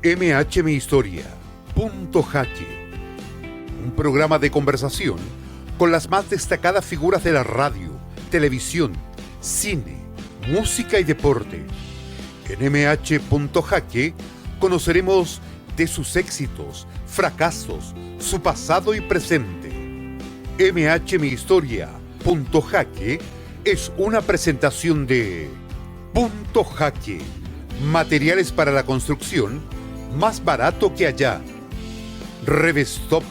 MH Mi Historia, Punto Jaque, un programa de conversación con las más destacadas figuras de la radio, televisión, cine, música y deporte. En MH Punto Jaque conoceremos de sus éxitos, fracasos, su pasado y presente. MH Mi Historia, Punto Jaque es una presentación de Punto Jaque, materiales para la construcción más barato que allá. Revestop,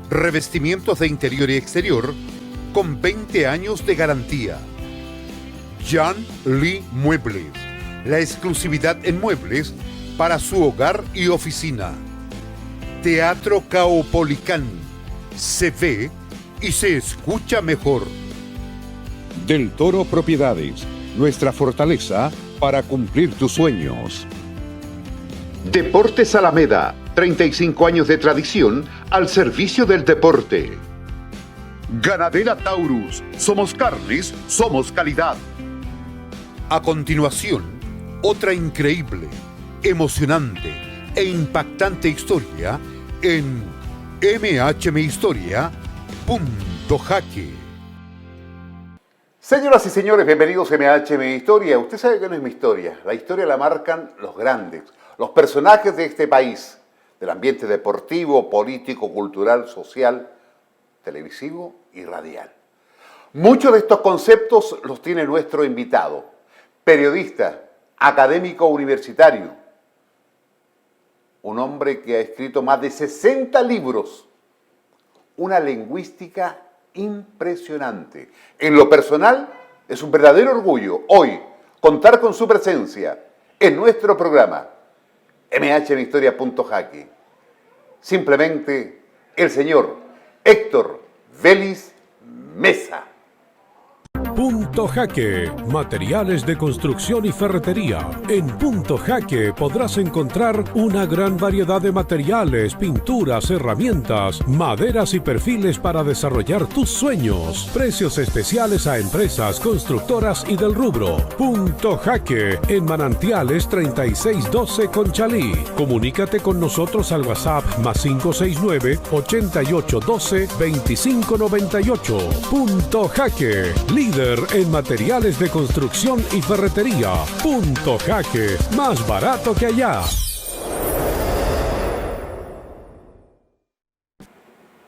revestimientos de interior y exterior con 20 años de garantía. Jan Lee Muebles, la exclusividad en muebles para su hogar y oficina. Teatro Caupolicán, se ve y se escucha mejor. Del Toro Propiedades, nuestra fortaleza para cumplir tus sueños. Deportes Alameda, 35 años de tradición al servicio del deporte. Ganadera Taurus, somos carnes, somos calidad. A continuación, otra increíble, emocionante e impactante historia en MH Mi Historia, Punto Jaque. Señoras y señores, bienvenidos a MH Mi Historia. Usted sabe que no es mi historia. La historia la marcan los grandes, los personajes de este país, del ambiente deportivo, político, cultural, social, televisivo y radial. Muchos de estos conceptos los tiene nuestro invitado, periodista, académico universitario, un hombre que ha escrito más de 60 libros, una lingüística impresionante. En lo personal, es un verdadero orgullo hoy contar con su presencia en nuestro programa MH Mi Historia Punto Jaque. Simplemente el señor Héctor Vélez Mesa. Punto Jaque, materiales de construcción y ferretería. En Punto Jaque podrás encontrar una gran variedad de materiales, pinturas, herramientas, maderas y perfiles para desarrollar tus sueños. Precios especiales a empresas, constructoras y del rubro. Punto Jaque, en Manantiales 3612 Conchalí. Comunícate con nosotros al WhatsApp +569 8812 2598. Punto Jaque, líder en materiales de construcción y ferretería. Punto Jaque, más barato que allá.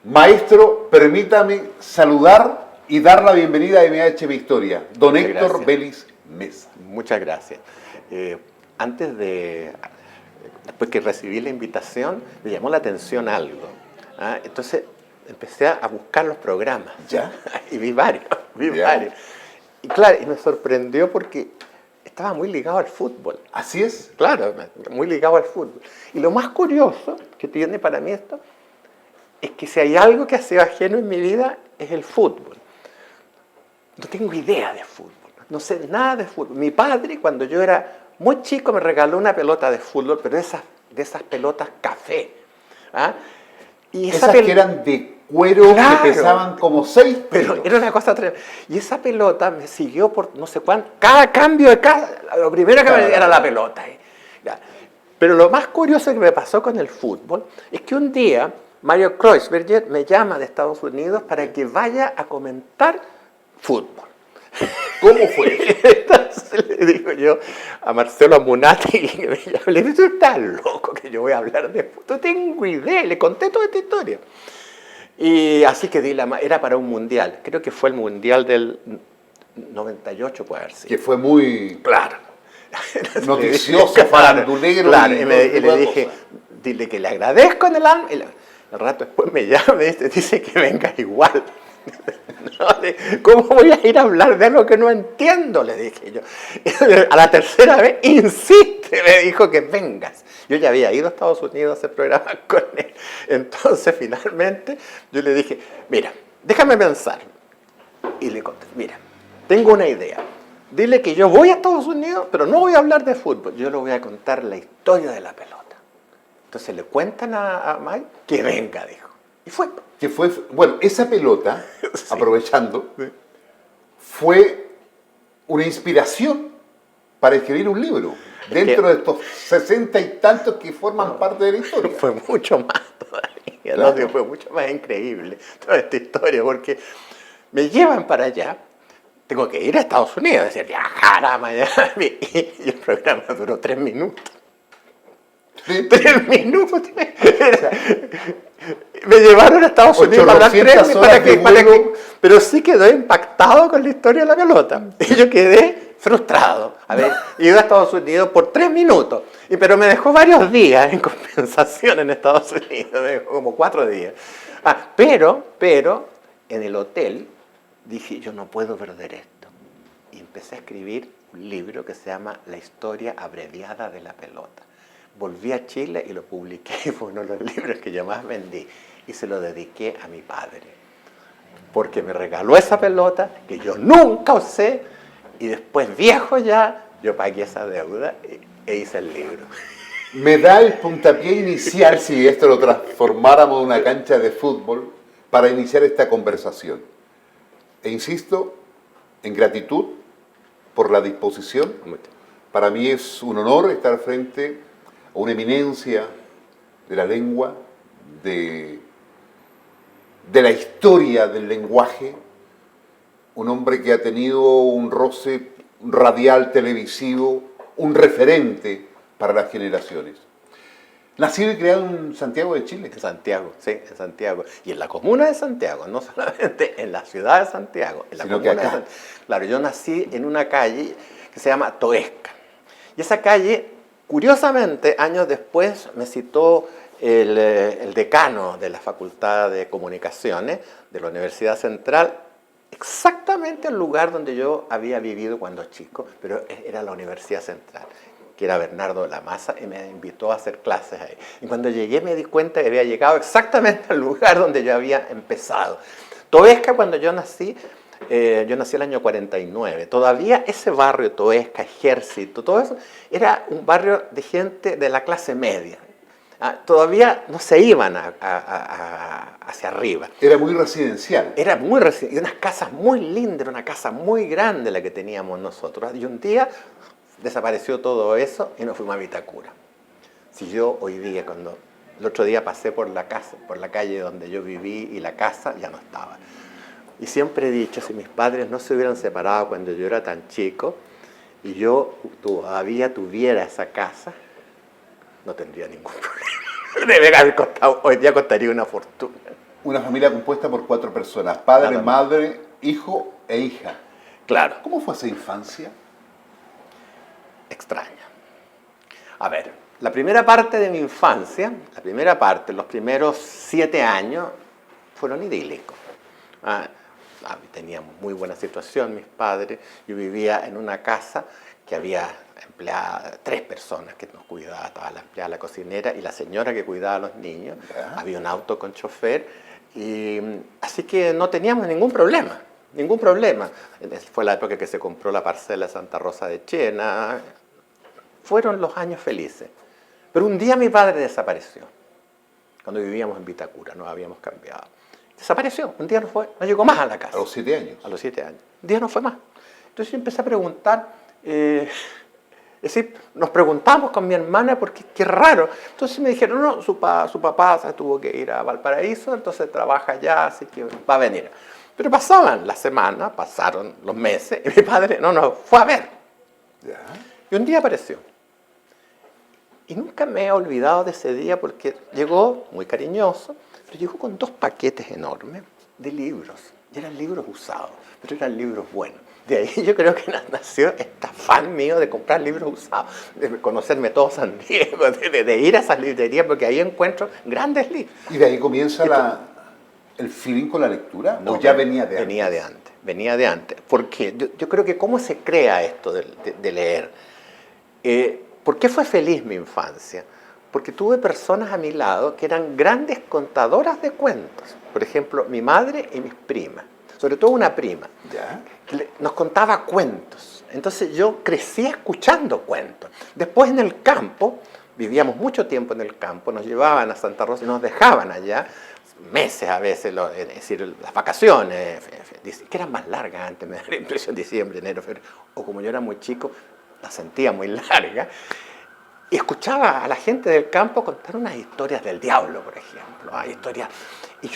Maestro, permítame saludar y dar la bienvenida a MH Mi Historia, don Héctor Vélez Mesa. Muchas gracias. Después que recibí la invitación, me llamó la atención algo. Entonces empecé a buscar los programas. ¿Ya? Y vi varios. Y claro, y me sorprendió porque estaba muy ligado al fútbol. ¿Así es? Claro, muy ligado al fútbol. Y lo más curioso que tiene para mí esto es que si hay algo que ha sido ajeno en mi vida es el fútbol. No tengo idea de fútbol, no sé nada de fútbol. Mi padre, cuando yo era muy chico, me regaló una pelota de fútbol, pero de esas pelotas café. Y esas que eran de cuero, claro, que pesaban como 6 kilos. Pero era una cosa tremenda. Y esa pelota me siguió por no sé cuánto. Cada cambio de lo primero que me era la pelota. Pero lo más curioso que me pasó con el fútbol es que un día Mario Kreuzberger me llama de Estados Unidos para que vaya a comentar fútbol. ¿Cómo fue? Entonces le digo yo a Marcelo Munati, le digo, tú estás loco que yo voy a hablar de fútbol. No tengo idea, le conté toda esta historia. Y así que era para un mundial, creo que fue el mundial del 98, puede haber sido. Que fue muy... Claro. Noticioso, farandulero. Claro, y le dije, dile que le agradezco en el alma. Y el rato después me llama y dice que venga igual. ¿Cómo voy a ir a hablar de algo que no entiendo? Le dije yo. A la tercera vez, insiste, me dijo que vengas. Yo ya había ido a Estados Unidos a hacer programas con él. Entonces, finalmente, yo le dije, mira, déjame pensar. Y le conté, mira, tengo una idea. Dile que yo voy a Estados Unidos, pero no voy a hablar de fútbol. Yo le voy a contar la historia de la pelota. Entonces le cuentan a Mike que venga, dijo. Y fue. Que fue, bueno, esa pelota, sí, aprovechando, sí, fue una inspiración para escribir un libro. dentro de estos 60 y tantos que forman parte de la historia. Fue mucho más todavía, Claro. ¿no? Fue mucho más increíble toda esta historia, porque me llevan para allá, tengo que ir a Estados Unidos, decir, viajar a Miami, y el programa duró 3 minutos. Sí. 3 minutos. Me llevaron a Estados Unidos para hablar 800 horas de vuelo. pero sí quedó impactado con la historia de la pelota. Y yo quedé frustrado. Haber ido a Estados Unidos por 3 minutos. Pero me dejó varios días en compensación en Estados Unidos. Me dejó como 4 días. Pero en el hotel dije, yo no puedo perder esto. Y empecé a escribir un libro que se llama La historia abreviada de la pelota. Volví a Chile y lo publiqué, fue uno de los libros que yo más vendí, y se lo dediqué a mi padre, porque me regaló esa pelota que yo nunca usé, y después, viejo ya, yo pagué esa deuda e hice el libro. Me da el puntapié inicial, si esto lo transformáramos en una cancha de fútbol, para iniciar esta conversación. E insisto, en gratitud por la disposición. Para mí es un honor estar frente a una eminencia de la lengua, de la historia del lenguaje, un hombre que ha tenido un roce radial, televisivo, un referente para las generaciones. Nacido y criado en Santiago de Chile. En Santiago, sí, en Santiago. Y en la comuna de Santiago, no solamente en la ciudad de Santiago, en la Sino que comuna de acá. Santiago. Claro, yo nací en una calle que se llama Toesca. Y esa calle, curiosamente, años después me citó el decano de la Facultad de Comunicaciones de la Universidad Central, exactamente el lugar donde yo había vivido cuando chico, pero era la Universidad Central, que era Bernardo de la Maza, y me invitó a hacer clases ahí. Y cuando llegué me di cuenta que había llegado exactamente al lugar donde yo había empezado. Toesca, cuando yo nací el año 49, todavía ese barrio, Toesca, Ejército, todo eso, era un barrio de gente de la clase media. Todavía no se iban hacia arriba. Era muy residencial. Era muy reciente, y unas casas muy lindas, una casa muy grande la que teníamos nosotros. Y un día desapareció todo eso y nos fuimos a Vitacura. Si yo hoy día, cuando el otro día pasé por la calle donde yo viví y la casa ya no estaba. Y siempre he dicho, si mis padres no se hubieran separado cuando yo era tan chico y yo todavía tuviera esa casa, no tendría ningún problema. Debe haber costado, hoy día costaría una fortuna. Una familia compuesta por 4 personas, padre, Nada más. madre, hijo e hija. Claro. ¿Cómo fue esa infancia? Extraña. A ver, la primera parte de mi infancia, los primeros 7 años, fueron idílicos. Teníamos muy buena situación mis padres. Yo vivía en una casa que había 3 personas que nos cuidaban, estaba la empleada, la cocinera y la señora que cuidaba a los niños. Ya. Había un auto con chofer, y así que no teníamos ningún problema. Ningún problema. Fue la época que se compró la parcela de Santa Rosa de Chena. Fueron los años felices. Pero un día mi padre desapareció. Cuando vivíamos en Vitacura, nos habíamos cambiado. Desapareció. Un día no llegó más a la casa. A los 7 años. A los 7 años. Un día no fue más. Entonces yo empecé a preguntar. Es decir, nos preguntamos con mi hermana porque qué raro. Entonces me dijeron, no, su papá se tuvo que ir a Valparaíso, entonces trabaja allá, así que va a venir. Pero pasaban las semanas, pasaron los meses, y mi padre no fue a ver. Ya. Y un día apareció. Y nunca me he olvidado de ese día porque llegó muy cariñoso, pero llegó con 2 paquetes enormes de libros. Y eran libros usados, pero eran libros buenos. De ahí yo creo que nació este afán mío de comprar libros usados, de conocerme todo San Diego, de ir a esas librerías, porque ahí encuentro grandes libros. ¿Y de ahí comienza el feeling con la lectura? ¿O ya venía de antes? Venía de antes. Porque yo creo que cómo se crea esto de leer. ¿Por qué fue feliz mi infancia? Porque tuve personas a mi lado que eran grandes contadoras de cuentos. Por ejemplo, mi madre y mis primas. Sobre todo una prima. Ya. Nos contaba cuentos. Entonces yo crecí escuchando cuentos. Después en el campo, vivíamos mucho tiempo en el campo, nos llevaban a Santa Rosa y nos dejaban allá, meses a veces, es decir, las vacaciones, que eran más largas antes, me da la impresión, diciembre, enero, febrero, o como yo era muy chico, la sentía muy larga, y escuchaba a la gente del campo contar unas historias del diablo, por ejemplo, historias, y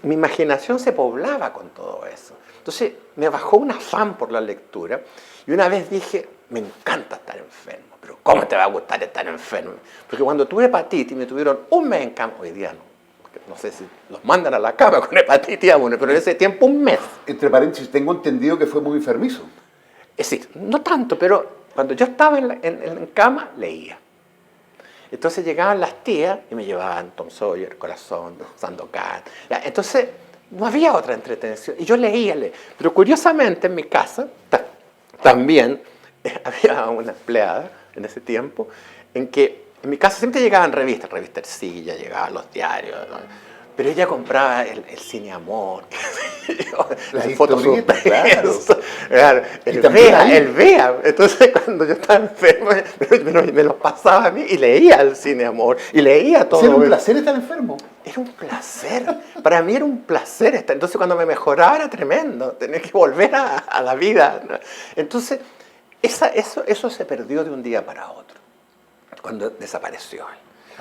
mi imaginación se poblaba con todo eso. Entonces me bajó un afán por la lectura, y una vez dije, me encanta estar enfermo, pero ¿cómo te va a gustar estar enfermo? Porque cuando tuve hepatitis me tuvieron un mes en cama, hoy día no sé si los mandan a la cama con hepatitis a uno, pero en ese tiempo un mes. Entre paréntesis, tengo entendido que fue muy enfermizo. Es decir, no tanto, pero cuando yo estaba en cama, leía. Entonces llegaban las tías y me llevaban Tom Sawyer, Corazón, Sandokan. Entonces no había otra entretención. Y yo leía. Pero curiosamente en mi casa también había una empleada en ese tiempo en que en mi casa siempre llegaban revistas, Revista Ercilla, llegaban los diarios, ¿no? Pero ella compraba el Cine Amor, las historietas, claro, el Vea. Entonces cuando yo estaba enfermo me los pasaba a mí y leía el Cine Amor y leía todo. ¿Era un placer estar enfermo? Era un placer, para mí era un placer estar. Entonces cuando me mejoraba era tremendo, tenía que volver a la vida. Entonces eso se perdió de un día para otro, cuando desapareció.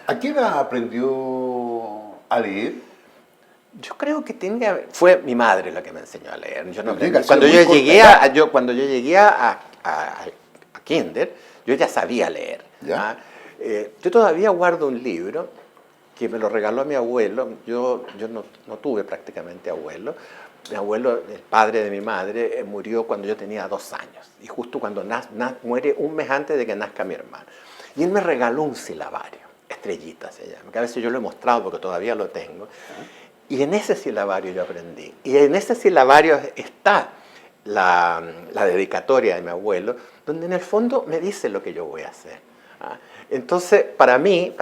¿A qué edad aprendió a leer? Yo creo que fue mi madre la que me enseñó a leer. Yo no aprendí. Cuando yo llegué a kinder, yo ya sabía leer. ¿Ya? Yo todavía guardo un libro que me lo regaló mi abuelo. Yo no tuve prácticamente abuelo. Mi abuelo, el padre de mi madre, murió cuando yo tenía 2 años. Y justo cuando muere un mes antes de que nazca mi hermano. Y él me regaló un silabario. Estrellita se llama, que a veces yo lo he mostrado porque todavía lo tengo. Y en ese silabario yo aprendí. Y en ese silabario está la dedicatoria de mi abuelo, donde en el fondo me dice lo que yo voy a hacer. Entonces, para mí,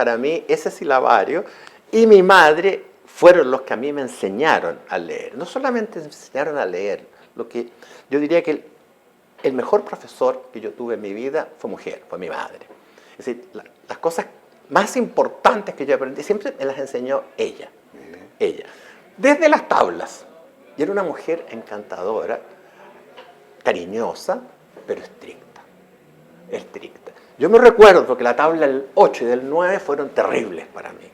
ese silabario y mi madre fueron los que a mí me enseñaron a leer. No solamente me enseñaron a leer, yo diría que el mejor profesor que yo tuve en mi vida fue mujer, fue mi madre. Es decir, las cosas más importantes que yo aprendí siempre me las enseñó ella. Desde las tablas. Y era una mujer encantadora, cariñosa, pero estricta. Yo me recuerdo porque la tabla del 8 y del 9 fueron terribles para mí.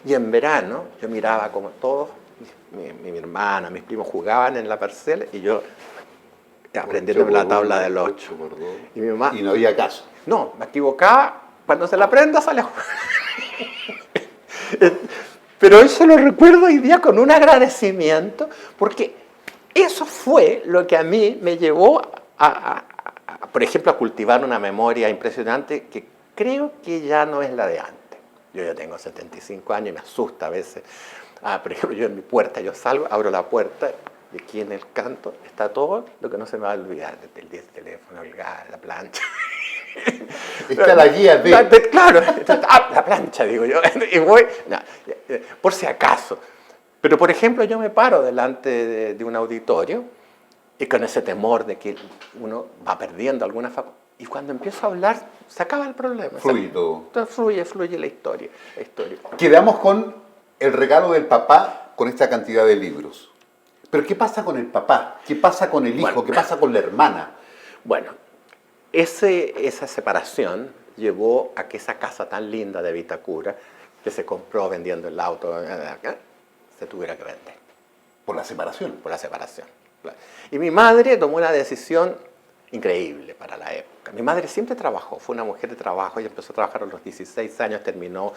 Y en verano yo miraba como todos, mi hermana, mis primos jugaban en la parcela y yo aprendiendo la tabla del 8. Y mi mamá, y no había caso. No, me equivocaba. Cuando se la aprenda sale a jugar. Pero eso lo recuerdo hoy día con un agradecimiento, porque eso fue lo que a mí me llevó por ejemplo, a cultivar una memoria impresionante que creo que ya no es la de antes. Yo ya tengo 75 años y me asusta a veces. Por ejemplo, yo en mi puerta, yo salgo, abro la puerta y aquí en el canto está todo lo que no se me va a olvidar, el teléfono, el gas, la plancha. Está la guía de... Claro, la plancha, digo yo, y voy, por si acaso. Pero, por ejemplo, yo me paro delante de un auditorio y con ese temor de que uno va perdiendo alguna facultad. Y cuando empiezo a hablar, se acaba el problema. Fluye todo. Fluye la historia. Quedamos con el regalo del papá con esta cantidad de libros. Pero ¿qué pasa con el papá? ¿Qué pasa con el hijo? Bueno, ¿qué pasa con la hermana? Bueno, esa separación llevó a que esa casa tan linda de Vitacura, que se compró vendiendo el auto, se tuviera que vender. ¿Por la separación? Por la separación. Y mi madre tomó una decisión increíble para la época. Mi madre siempre trabajó, fue una mujer de trabajo. Ella empezó a trabajar a los 16 años, terminó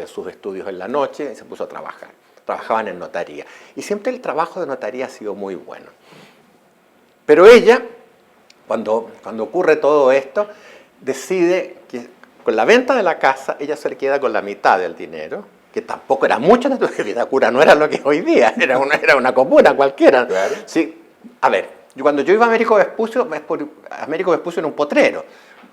sus estudios en la noche y se puso a trabajar. Trabajaban en notaría. Y siempre el trabajo de notaría ha sido muy bueno. Pero ella, cuando ocurre todo esto, decide que con la venta de la casa ella se queda con la mitad del dinero, que tampoco era mucho, porque Vitacura no era lo que es hoy día, era una comuna cualquiera. Claro. Sí, a ver, cuando yo iba a Américo Vespucio era un potrero.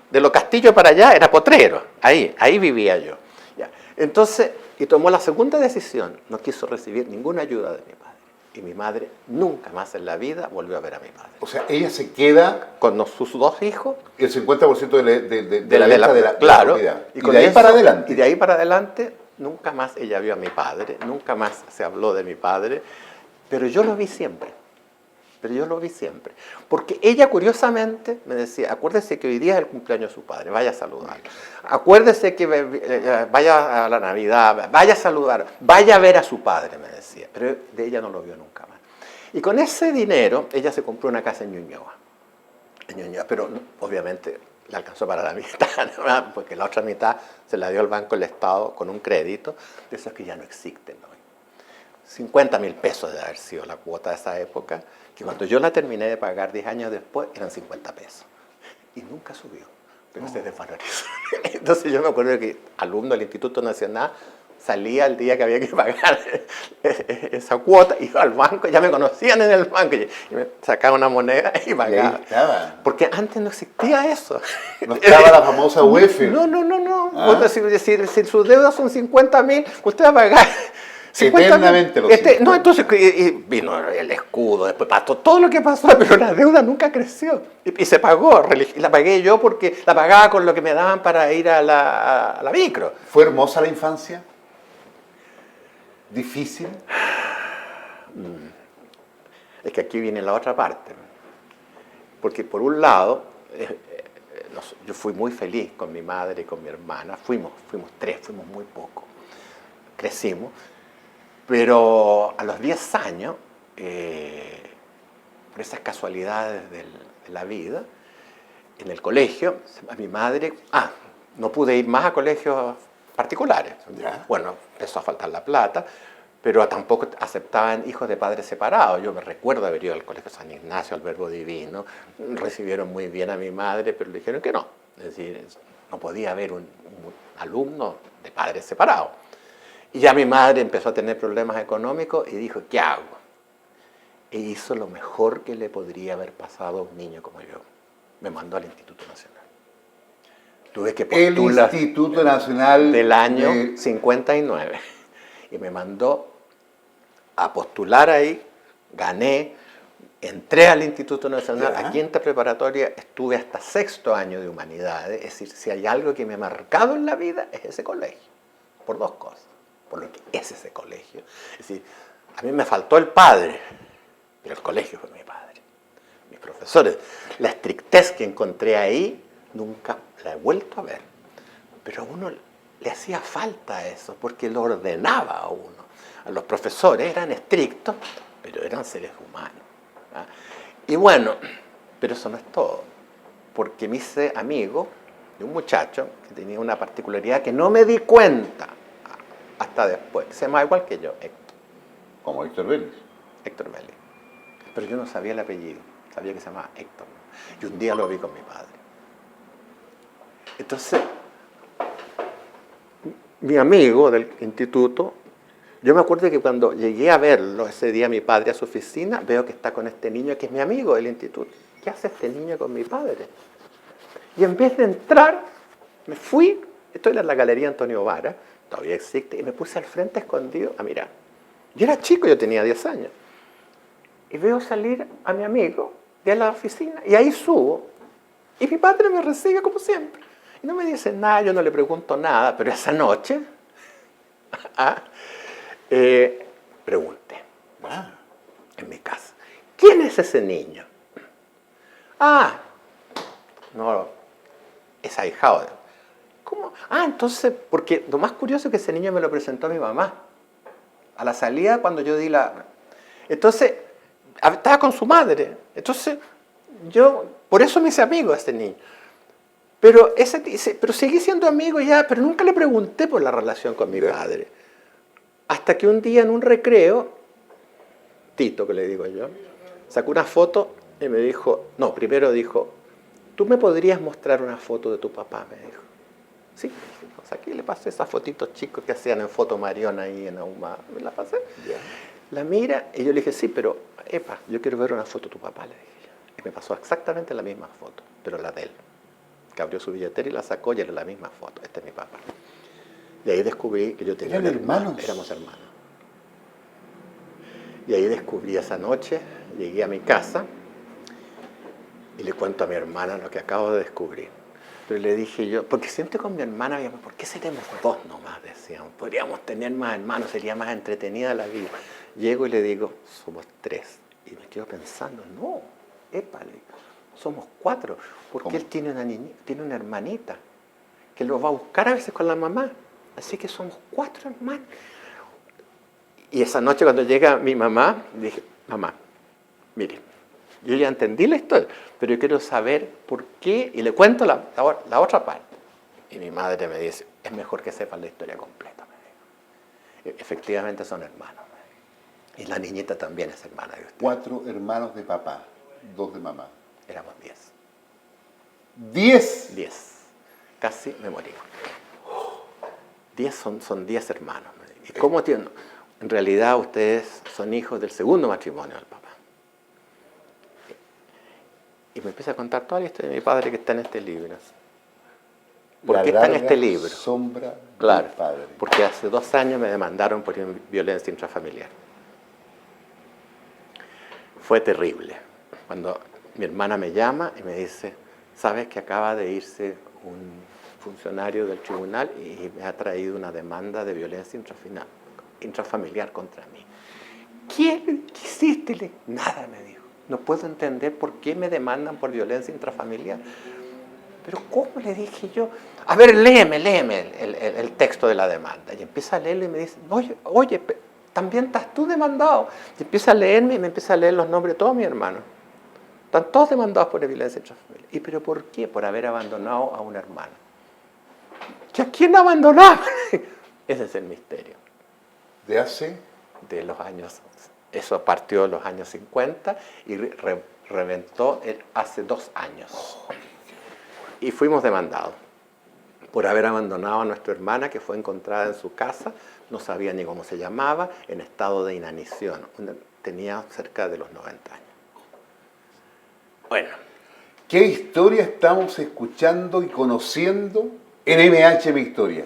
De los Castillos para allá era potrero, ahí vivía yo. Ya. Entonces, y tomó la segunda decisión, no quiso recibir ninguna ayuda de mi madre. Y mi madre nunca más en la vida volvió a ver a mi padre. O sea, ella se queda... Con sus 2 hijos. El 50% de la venta de la propiedad. Y de ahí para adelante. Y de ahí para adelante, nunca más ella vio a mi padre, nunca más se habló de mi padre, pero yo lo vi siempre. pero yo lo vi siempre. Porque ella, curiosamente, me decía, acuérdese que hoy día es el cumpleaños de su padre, vaya a saludarlo. Acuérdese que vaya a la Navidad, vaya a saludar, vaya a ver a su padre, me decía. Pero de ella no lo vio nunca más. Y con ese dinero, ella se compró una casa en Ñuñoa. Pero obviamente le alcanzó para la mitad, ¿no? Porque la otra mitad se la dio al Banco del Estado con un crédito, de esos que ya no existen hoy. 50.000 pesos de haber sido la cuota de esa época, que cuando yo la terminé de pagar 10 años después eran 50 pesos. Y nunca subió, pero se desvalorizó. Entonces yo me acuerdo que alumno del Instituto Nacional salía el día que había que pagar esa cuota, iba al banco, ya me conocían en el banco, y me sacaba una moneda y pagaba. Y ahí estaba. Porque antes no existía eso. No estaba la famosa UEF. No. Si sus deudas son 50.000, usted va a pagar 50.000. Eternamente los 50. No, entonces y vino el escudo, después pasó todo lo que pasó, pero la deuda nunca creció. Y se pagó, y la pagué yo porque la pagaba con lo que me daban para ir a la micro. ¿Fue hermosa la infancia? ¿Difícil? Es que aquí viene la otra parte. Porque por un lado, yo fui muy feliz con mi madre y con mi hermana. Fuimos tres, fuimos muy pocos. Crecimos. Pero a los 10 años, por esas casualidades de la vida, en el colegio, a mi madre... no pude ir más a colegios particulares. Ya. Bueno, empezó a faltar la plata, pero tampoco aceptaban hijos de padres separados. Yo me recuerdo haber ido al Colegio San Ignacio, al Verbo Divino, recibieron muy bien a mi madre, pero le dijeron que no. Es decir, no podía haber un alumno de padres separados. Y ya mi madre empezó a tener problemas económicos y dijo, ¿qué hago? E hizo lo mejor que le podría haber pasado a un niño como yo. Me mandó al Instituto Nacional. Tuve que postular El Instituto Nacional del año 59. Y me mandó a postular ahí, gané, entré al Instituto Nacional, a quinta preparatoria, estuve hasta 6º año de humanidades. Es decir, si hay algo que me ha marcado en la vida es ese colegio, por dos cosas. Por lo que es ese colegio. Es decir, a mí me faltó el padre, pero el colegio fue mi padre. Mis profesores, la estrictez que encontré ahí, nunca la he vuelto a ver. Pero a uno le hacía falta eso, porque lo ordenaba a uno. A los profesores eran estrictos, pero eran seres humanos. ¿Ah? Y bueno, pero eso no es todo. Porque me hice amigo de un muchacho que tenía una particularidad que no me di cuenta hasta después. Se llama igual que yo, Héctor. Como Héctor Vélez. Héctor Vélez. Pero yo no sabía el apellido. Sabía que se llamaba Héctor. Y un día lo vi con mi padre. Entonces, mi amigo del instituto, yo me acuerdo que cuando llegué a verlo ese día mi padre a su oficina, veo que está con este niño que es mi amigo del instituto. ¿Qué hace este niño con mi padre? Y en vez de entrar, me fui, estoy en la Galería Antonio Vara, todavía existe, y me puse al frente escondido a mirar. Yo era chico, yo tenía 10 años. Y veo salir a mi amigo de la oficina, y ahí subo, y mi padre me recibe como siempre. Y no me dice nada, yo no le pregunto nada, pero esa noche pregunté en mi casa, ¿quién es ese niño? No, es ahijado. ¿Cómo? Entonces, porque lo más curioso es que ese niño me lo presentó a mi mamá. A la salida, cuando yo di la... Entonces, estaba con su madre. Entonces, yo, por eso me hice amigo de este niño. Pero seguí siendo amigo ya, pero nunca le pregunté por la relación con mi padre. Hasta que un día en un recreo, Tito, que le digo yo, sacó una foto y me dijo, primero dijo, ¿tú me podrías mostrar una foto de tu papá? Me dijo. Sí, pues aquí le pasé esas fotitos chicos que hacían en Foto Marión ahí en Ahumada. Me la pasé. La mira y yo le dije, sí, pero, yo quiero ver una foto de tu papá, le dije yo. Y me pasó exactamente la misma foto, pero la de él. Que abrió su billetera y la sacó y era la misma foto. Este es mi papá. Y ahí descubrí que yo tenía... ¿Eran hermanos? Éramos hermanos. Y ahí descubrí esa noche, llegué a mi casa y le cuento a mi hermana lo que acabo de descubrir. Pero le dije yo, porque siempre con mi hermana, ¿por qué seremos dos nomás? Decíamos, podríamos tener más hermanos, sería más entretenida la vida. Llego y le digo, somos 3. Y me quedo pensando, no, épale, somos 4, porque ¿Cómo? él tiene una hermanita que lo va a buscar a veces con la mamá. Así que somos 4 hermanos. Y esa noche cuando llega mi mamá, dije, mamá, mire, yo ya entendí la historia, pero yo quiero saber por qué, y le cuento la otra parte. Y mi madre me dice, es mejor que sepan la historia completa, me dijo. Efectivamente son hermanos. Y la niñita también es hermana de usted. 4 hermanos de papá, 2 de mamá. Éramos 10. 10. 10. Casi me morí. 10 son 10 hermanos. ¿Y cómo tienen? En realidad ustedes son hijos del segundo matrimonio del papá. Y me empieza a contar toda la historia de mi padre que está en este libro. ¿Por qué está en este libro? Sombra Claro, del padre. porque hace 2 años me demandaron por violencia intrafamiliar. Fue terrible. Cuando mi hermana me llama y me dice, ¿sabes que acaba de irse un funcionario del tribunal y me ha traído una demanda de violencia intrafamiliar contra mí? ¿Qué hiciste? Nada, me dijo. No puedo entender por qué me demandan por violencia intrafamiliar. Pero ¿cómo? Le dije yo. A ver, léeme el texto de la demanda. Y empieza a leerlo y me dice, oye, también estás tú demandado. Y empieza a leerme y me empieza a leer los nombres de todos mis hermanos. Están todos demandados por violencia intrafamiliar. ¿Y pero por qué? Por haber abandonado a una hermana. ¿Y a quién abandonaba? Ese es el misterio. ¿De hace? De los años, eso partió en los años 50 y reventó hace 2 años. Y fuimos demandados por haber abandonado a nuestra hermana que fue encontrada en su casa, no sabía ni cómo se llamaba, en estado de inanición. Tenía cerca de los 90 años. Bueno. ¿Qué historia estamos escuchando y conociendo en MH Mi Historia?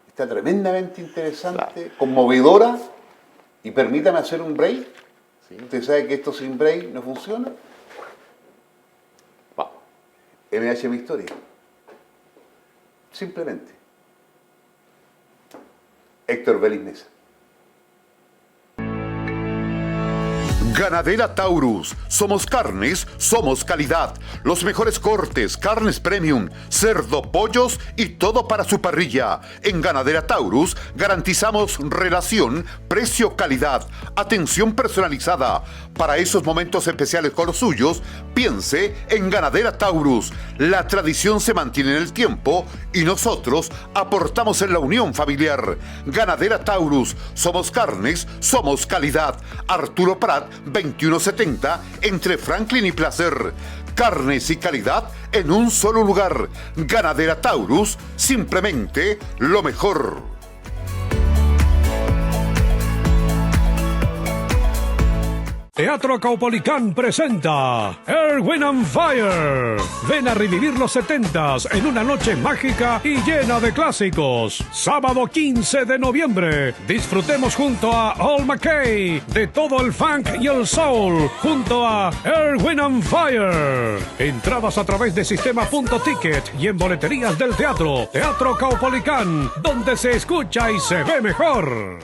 Está tremendamente interesante, Claro. Conmovedora. Y permítame hacer un break. Sí. ¿Usted sabe que esto sin break no funciona? Wow. MH Mi Historia. Simplemente. Héctor Vélez Mesa. Ganadera Taurus. Somos carnes, somos calidad. Los mejores cortes, carnes premium, cerdo, pollos y todo para su parrilla. En Ganadera Taurus garantizamos relación, precio, calidad, atención personalizada. Para esos momentos especiales con los suyos, piense en Ganadera Taurus. La tradición se mantiene en el tiempo y nosotros aportamos en la unión familiar. Ganadera Taurus. Somos carnes, somos calidad. Arturo Prat, 2170, entre Franklin y Placer. Carnes y calidad en un solo lugar. Ganadera Taurus, simplemente lo mejor. Teatro Caupolicán presenta Earth, Wind and Fire. Ven a revivir los 70s en una noche mágica y llena de clásicos. Sábado 15 de noviembre. Disfrutemos junto a Al McKay de todo el funk y el soul junto a Earth, Wind and Fire. Entradas a través de Sistema.Ticket y en boleterías del teatro. Teatro Caupolicán, donde se escucha y se ve mejor.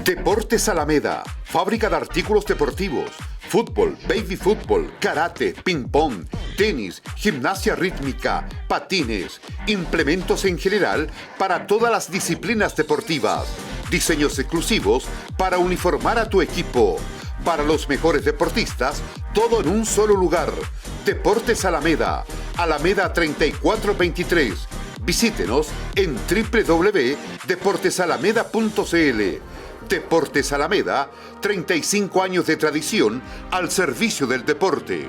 Deportes Alameda, fábrica de artículos deportivos, fútbol, baby fútbol, karate, ping-pong, tenis, gimnasia rítmica, patines, implementos en general para todas las disciplinas deportivas, diseños exclusivos para uniformar a tu equipo. Para los mejores deportistas, todo en un solo lugar. Deportes Alameda, Alameda 3423. Visítenos en www.deportesalameda.cl. Deportes Alameda, 35 años de tradición al servicio del deporte.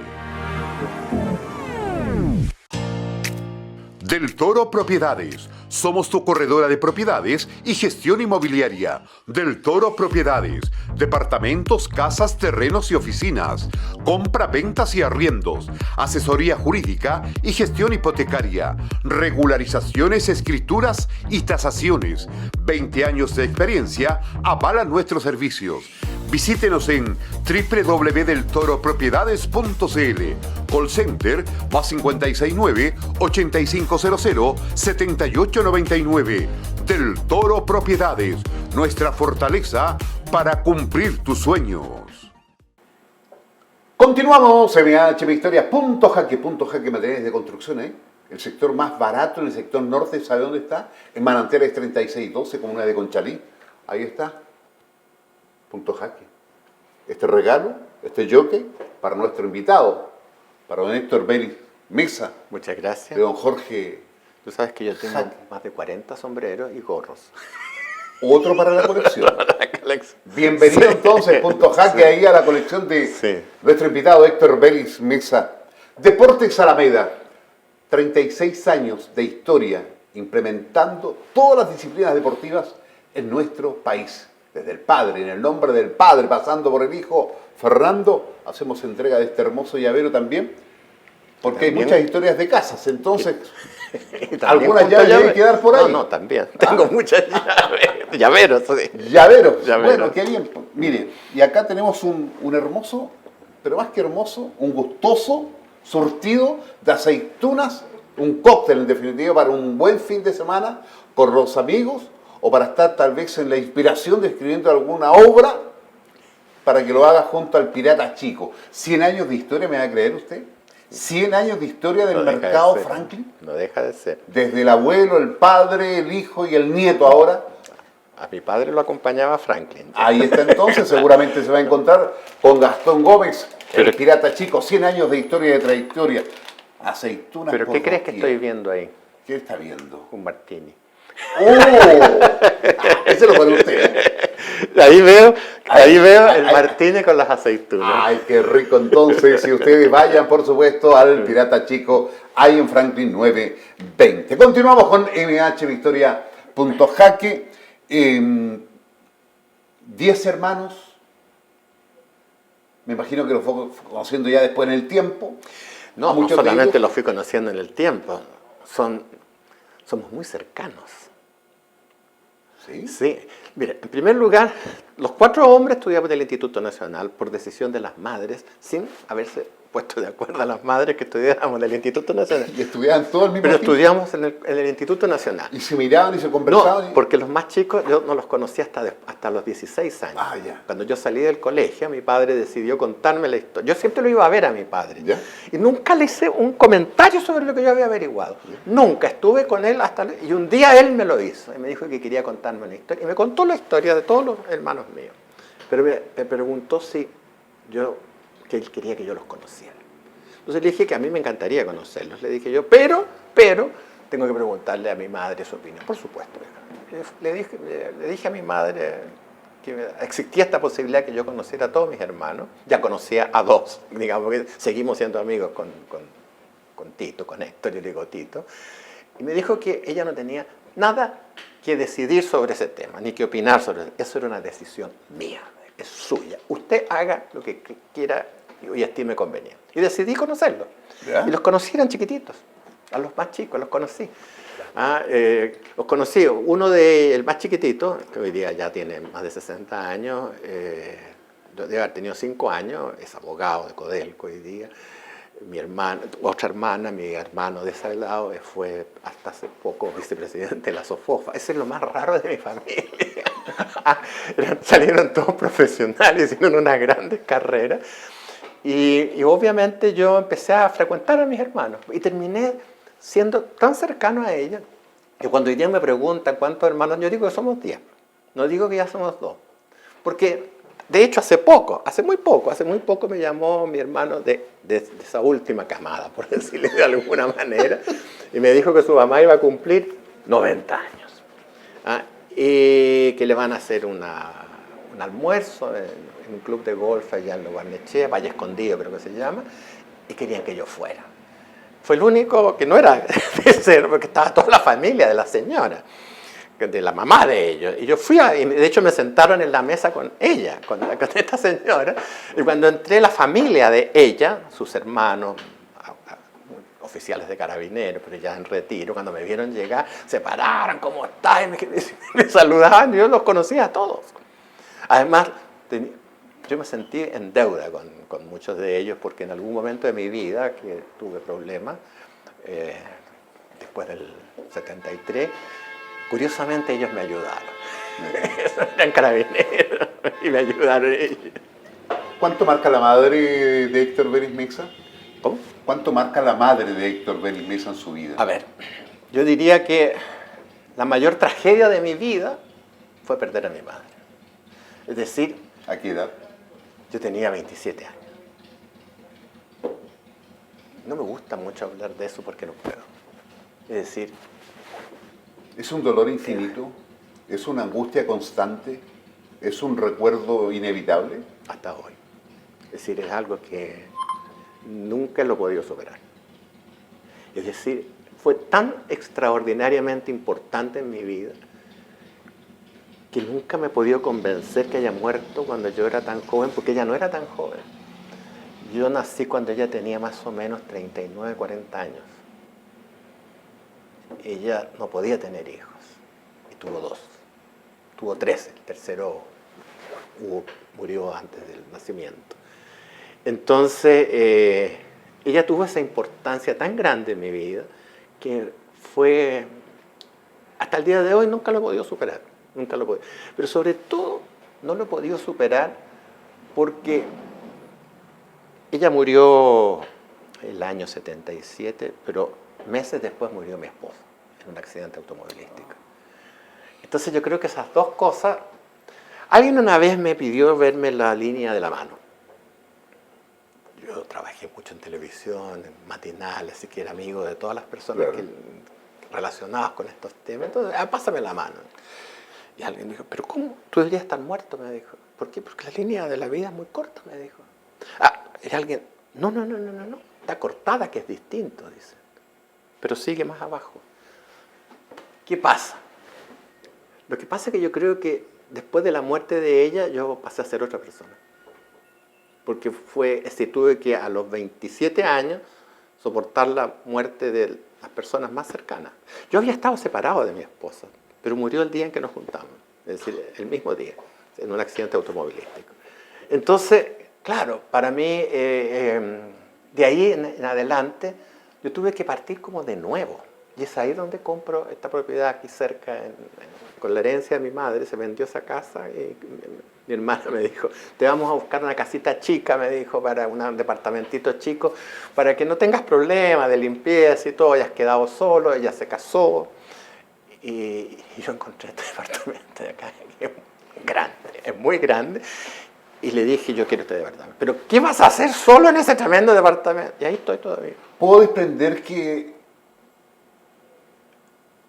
Del Toro Propiedades. Somos tu corredora de propiedades y gestión inmobiliaria. Del Toro Propiedades. Departamentos, casas, terrenos y oficinas. Compra, ventas y arriendos. Asesoría jurídica y gestión hipotecaria. Regularizaciones, escrituras y tasaciones. 20 años de experiencia avalan nuestros servicios. Visítenos en www.deltoropropiedades.cl. Call Center más 569-8500-7899. Del Toro Propiedades. Nuestra fortaleza, para cumplir tus sueños. Continuamos, MH Victoria, punto jaque materiales de construcción, ¿eh? El sector más barato en el sector norte, ¿sabe dónde está? En Manantiales 3612, comuna de Conchalí. Ahí está. Punto jaque. Este regalo, este jockey, para nuestro invitado, para don Héctor Vélez Mesa, Muchas gracias. de don Jorge. Tú sabes que yo tengo Jaque. más de 40 sombreros y gorros. Otro para la colección. Alex. Bienvenido Sí. entonces, punto jaque, Sí. ahí a la colección de Sí. nuestro invitado Héctor Vélez Mesa. Deportes Alameda, 36 años de historia implementando todas las disciplinas deportivas en nuestro país. Desde el padre, en el nombre del padre, pasando por el hijo Fernando, hacemos entrega de este hermoso llavero también, porque hay También. muchas historias de casas, entonces Y también algunas junto llaves hay que dar por ahí. No, también. Tengo muchas llaves. Llaveros. Sí. Llaveros. Llaveros. Bueno, qué bien. Mire, y acá tenemos un hermoso, pero más que hermoso, un gustoso surtido de aceitunas, un cóctel en definitiva para un buen fin de semana con los amigos o para estar tal vez en la inspiración de escribiendo alguna obra para que lo haga junto al Pirata Chico. 100 años de historia, ¿me va a creer usted? 100 años de historia del No deja de mercado ser. Franklin. No deja de ser. Desde el abuelo, el padre, el hijo y el nieto ahora. A mi padre lo acompañaba Franklin. Ahí está entonces, seguramente se va a encontrar con Gastón Gómez, el Pirata Chico, 100 años de historia y de trayectoria. Aceitunas. ¿Pero por qué crees que doquier. estoy viendo ahí? ¿Qué está viendo? Un martini. ¡Oh! Ese lo pone usted, ¿eh? Ahí veo el ay. martini con las aceitunas. Ay, qué rico entonces. Si ustedes vayan, por supuesto, al Pirata Chico, ahí en Franklin 920. Continuamos con MH Victoria punto jaque. 10 hermanos. Me imagino que los fue conociendo ya después en el tiempo. No, Muchos de solamente ellos- los fui conociendo en el tiempo. Somos muy cercanos. ¿Sí? Sí. Mire, en primer lugar, los 4 hombres estudiamos en el Instituto Nacional por decisión de las madres, sin haberse puesto de acuerdo a las madres que estudiáramos en el Instituto Nacional. Y estudiaban todo el mismo Pero tiempo. estudiamos en el Instituto Nacional. Y se miraban y se conversaban. No, porque los más chicos yo no los conocí hasta los 16 años. Ah, ya. Cuando yo salí del colegio, mi padre decidió contarme la historia. Yo siempre lo iba a ver a mi padre. Ya. Y nunca le hice un comentario sobre lo que yo había averiguado. Nunca. Estuve con él y un día él me lo hizo. Y me dijo que quería contarme una historia. Y me contó la historia de todos los hermanos míos. Pero me preguntó que él quería que yo los conociera. Entonces le dije que a mí me encantaría conocerlos. Le dije yo, pero tengo que preguntarle a mi madre su opinión. Por supuesto. Le dije a mi madre que existía esta posibilidad que yo conociera a todos mis hermanos. Ya conocía a 2, digamos que seguimos siendo amigos con Tito, con Héctor, yo le digo Tito. Y me dijo que ella no tenía nada que decidir sobre ese tema, ni que opinar sobre eso. Eso era una decisión mía, es suya. Usted haga lo que quiera y estime conveniente. Y decidí conocerlos. ¿Ya? Y los conocí, eran chiquititos. A los más chicos los conocí. Los conocí. El más chiquitito, que hoy día ya tiene más de 60 años, debe haber tenido 5 años, es abogado de Codelco hoy día. Mi hermana, otra hermana, mi hermano de ese lado, fue hasta hace poco vicepresidente de la SOFOFA. Eso es lo más raro de mi familia. Salieron todos profesionales, hicieron unas grandes carreras. Y obviamente yo empecé a frecuentar a mis hermanos y terminé siendo tan cercano a ellos que cuando hoy día me preguntan cuántos hermanos, yo digo que somos 10. No digo que ya somos 2. Porque, de hecho, hace muy poco me llamó mi hermano de esa última camada, por decirle de alguna manera, y me dijo que su mamá iba a cumplir 90 años. Y que le van a hacer un almuerzo en un club de golf allá en Lo Barnechea, Valle Escondido creo que se llama, y querían que yo fuera. Fue el único que no era de ser, porque estaba toda la familia de la señora, de la mamá de ellos. Y yo fui, y de hecho me sentaron en la mesa con ella, con esta señora, y cuando entré la familia de ella, sus hermanos, oficiales de carabineros, pero ya en retiro, cuando me vieron llegar, se pararon, ¿cómo estás? Y me saludaban, y yo los conocía a todos. Además, yo me sentí en deuda con muchos de ellos, porque en algún momento de mi vida que tuve problemas, después del 73, curiosamente ellos me ayudaron. Eran carabineros y me ayudaron ellos. ¿Cuánto marca la madre de Héctor Beris Mesa? ¿Cómo? ¿Cuánto marca la madre de Héctor Beris Mesa en su vida? A ver, yo diría que la mayor tragedia de mi vida fue perder a mi madre. Es decir, ¿A qué edad? yo tenía 27 años. No me gusta mucho hablar de eso porque no puedo. Es decir, ¿Es un dolor infinito? ¿Es una angustia constante? ¿Es un recuerdo inevitable? hasta hoy. Es decir, es algo que nunca lo he podido superar. Es decir, fue tan extraordinariamente importante en mi vida que nunca me he podido convencer que haya muerto cuando yo era tan joven, porque ella no era tan joven. Yo nací cuando ella tenía más o menos 39, 40 años. Ella no podía tener hijos y tuvo 2. Tuvo 3, el tercero murió antes del nacimiento. Entonces, ella tuvo esa importancia tan grande en mi vida que fue, hasta el día de hoy nunca lo he podido superar, nunca lo he podido. Pero sobre todo no lo he podido superar porque ella murió el año 77, pero meses después murió mi esposa en un accidente automovilístico. Entonces yo creo que esas dos cosas... Alguien una vez me pidió verme la línea de la mano. Yo trabajé mucho en televisión, en matinales, así que era amigo de todas las personas relacionadas con estos temas. Entonces, pásame la mano. Y alguien dijo, ¿pero cómo? Tú deberías estar muerto, me dijo. ¿Por qué? Porque la línea de la vida es muy corta, me dijo. Era alguien, no, está cortada, que es distinto, dice. Pero sigue más abajo. ¿Qué pasa? Lo que pasa es que yo creo que después de la muerte de ella, yo pasé a ser otra persona. Porque tuve que a los 27 años soportar la muerte de las personas más cercanas. Yo había estado separado de mi esposa, pero murió el día en que nos juntamos, es decir, el mismo día, en un accidente automovilístico. Entonces, claro, para mí, de ahí en adelante, yo tuve que partir como de nuevo. Y es ahí donde compro esta propiedad aquí cerca, con la herencia de mi madre. Se vendió esa casa y mi hermana me dijo, te vamos a buscar una casita chica, me dijo, para un departamentito chico, para que no tengas problemas de limpieza y todo, hayas quedado solo. Ella se casó y yo encontré este departamento de acá, que es grande, es muy grande. Y le dije, yo quiero este departamento. ¿Pero qué vas a hacer solo en ese tremendo departamento? Y ahí estoy todavía. Puedo desprender que,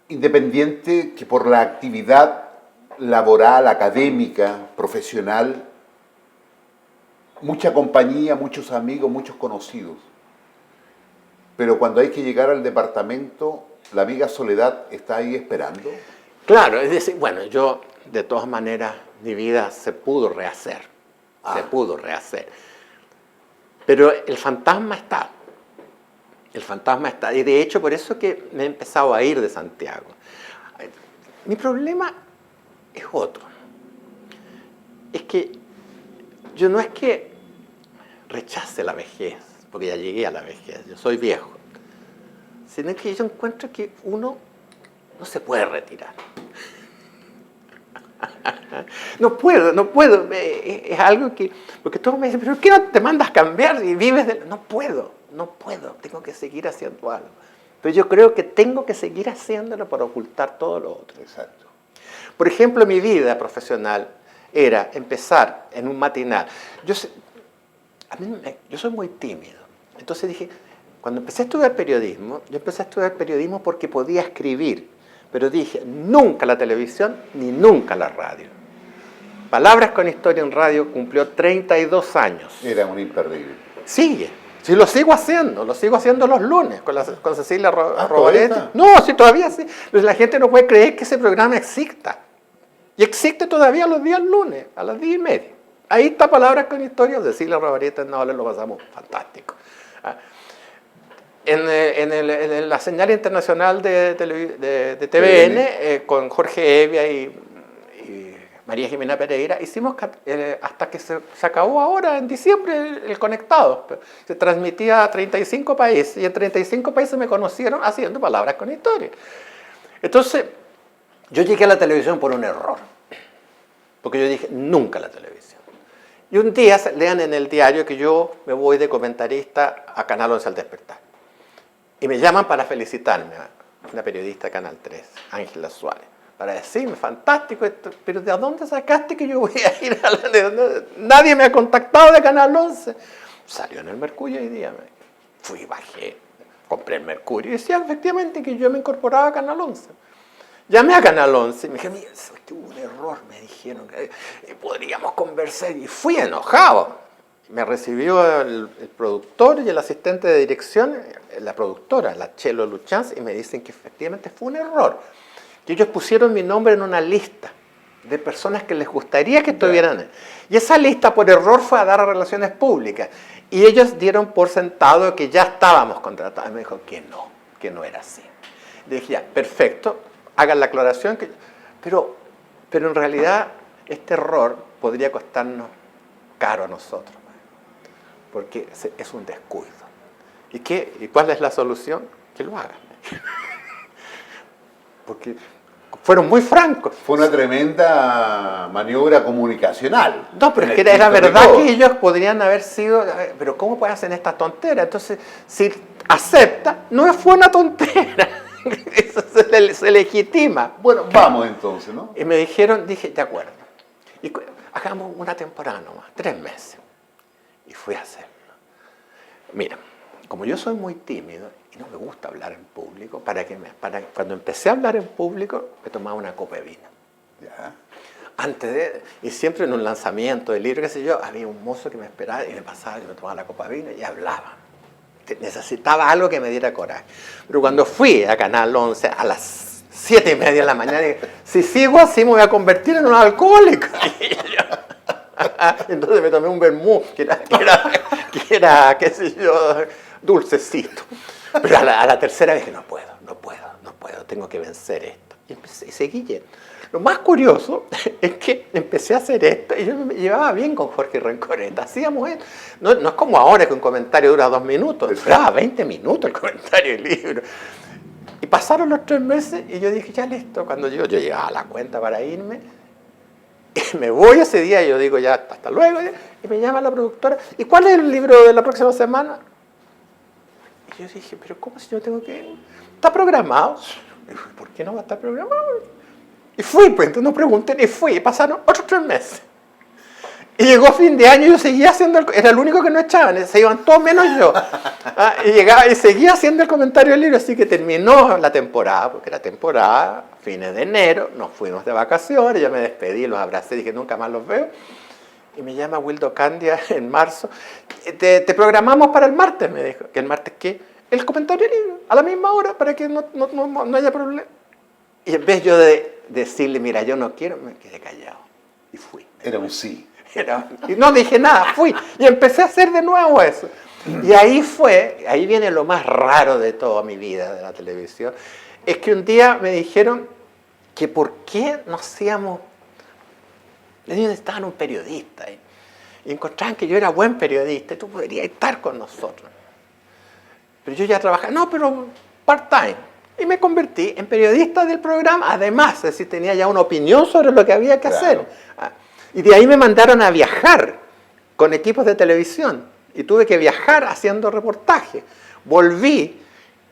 independiente que por la actividad laboral, académica, profesional, mucha compañía, muchos amigos, muchos conocidos. Pero cuando hay que llegar al departamento, la amiga Soledad está ahí esperando. Claro, es decir, bueno, yo de todas maneras, mi vida se pudo rehacer. Se pudo rehacer. Pero el fantasma está. El fantasma está. Y de hecho, por eso que me he empezado a ir de Santiago. Mi problema es otro. Es que yo no es que rechace la vejez, porque ya llegué a la vejez, yo soy viejo, sino que yo encuentro que uno no se puede retirar. No puedo. Es algo que... Porque todos me dicen, ¿pero qué no te mandas cambiar y vives de...? No puedo. Tengo que seguir haciendo algo. Pero yo creo que tengo que seguir haciéndolo para ocultar todo lo otro. Exacto. Por ejemplo, mi vida profesional era empezar en un matinal. Yo soy muy tímido. Entonces dije, cuando empecé a estudiar periodismo, yo empecé a estudiar periodismo porque podía escribir. Pero dije, nunca la televisión ni nunca la radio. Palabras con Historia en Radio cumplió 32 años. Era un imperdible. Sigue. Sí, lo sigo haciendo los lunes con Cecilia Robaretti. ¿Todavía? No, sí, todavía sí. Pero la gente no puede creer que ese programa exista. Y existe todavía los días lunes, a las 10:30. Ahí está Palabras con Historia, Cecilia Robaretti, no, lo pasamos fantástico. En la señal internacional de TVN, con Jorge Evia y María Jimena Pereira, hicimos hasta que se acabó ahora, en diciembre, el Conectado. Se transmitía a 35 países, y en 35 países me conocieron haciendo Palabras con Historia. Entonces, yo llegué a la televisión por un error. Porque yo dije, nunca la televisión. Y un día lean en el diario que yo me voy de comentarista a Canal 11 al despertar. Y me llaman para felicitarme, una periodista de Canal 3, Ángela Suárez, para decirme, fantástico, esto, pero ¿de dónde sacaste que yo voy a ir a Nadie me ha contactado de Canal 11. Salió en el Mercurio hoy día. Fui, bajé, compré el Mercurio y decía efectivamente que yo me incorporaba a Canal 11. Llamé a Canal 11 y me dijeron, mira, hubo un error, me dijeron, que podríamos conversar. Y fui enojado. Me recibió el productor y el asistente de dirección, la productora, la Chelo Luchanz, y me dicen que efectivamente fue un error. Que ellos pusieron mi nombre en una lista de personas que les gustaría que estuvieran ahí. Y esa lista por error fue a dar a Relaciones Públicas. Y ellos dieron por sentado que ya estábamos contratados. Y me dijo que no era así. Le dije, ya, perfecto, hagan la aclaración. Pero en realidad este error podría costarnos caro a nosotros. Porque es un descuido. ¿Y cuál es la solución? Que lo hagan. Porque fueron muy francos. Fue una tremenda maniobra comunicacional. No, pero es que era verdad que ellos podrían haber sido, pero ¿cómo pueden hacer esta tontera? Entonces, si acepta, no fue una tontera. Eso se legitima. Bueno, vamos entonces, ¿no? Y me dijeron, dije, de acuerdo. Y hagamos una temporada nomás, 3 meses. Y fui a hacerlo. Mira, como yo soy muy tímido y no me gusta hablar en público, cuando empecé a hablar en público, me tomaba una copa de vino. Ya. Y siempre en un lanzamiento de libro, qué sé yo, había un mozo que me esperaba y me pasaba y me tomaba la copa de vino y hablaba. Necesitaba algo que me diera coraje. Pero cuando fui a Canal 11 a las 7:30 de la mañana, dije, si sigo así me voy a convertir en un alcohólico. Entonces me tomé un vermú, que era, qué sé yo, dulcecito. Pero a la tercera vez dije, no puedo, tengo que vencer esto. Y seguí yendo. Lo más curioso es que empecé a hacer esto y yo me llevaba bien con Jorge Rencoreta. Hacíamos esto. No es como ahora que un comentario dura 2 minutos, duraba 20 minutos el comentario del libro. Y pasaron los 3 meses y yo dije, ya listo. Cuando yo llegaba a la cuenta para irme, y me voy ese día y yo digo, ya, hasta luego. Y me llama la productora, ¿y cuál es el libro de la próxima semana? Y yo dije, pero ¿cómo si yo tengo que ir? ¿Está programado? Y dije, ¿por qué no va a estar programado? Y fui, pues, entonces no pregunté ni fui. Y pasaron otros 3 meses. Y llegó fin de año y yo seguía haciendo, era el único que no echaban, se iban todos menos yo. Y llegaba y seguía haciendo el comentario del libro, así que terminó la temporada, porque era temporada, fines de enero, nos fuimos de vacaciones, yo me despedí, los abracé, dije nunca más los veo. Y me llama Wildo Candia en marzo, te programamos para el martes, me dijo. ¿Que el martes qué? El comentario del libro, a la misma hora, para que no haya problema. Y en vez yo de decirle, mira, yo no quiero, me quedé callado. Y fui. Era un sí. Y no dije nada, fui. Y empecé a hacer de nuevo eso. Y ahí viene lo más raro de toda mi vida de la televisión. Es que un día me dijeron que por qué no hacíamos... Ellos necesitaban un periodista. Y encontraban que yo era buen periodista y tú podrías estar con nosotros. Pero yo ya trabajaba, no, pero part-time. Y me convertí en periodista del programa, además, es decir, tenía ya una opinión sobre lo que había que hacer. Y de ahí me mandaron a viajar con equipos de televisión. Y tuve que viajar haciendo reportaje. Volví.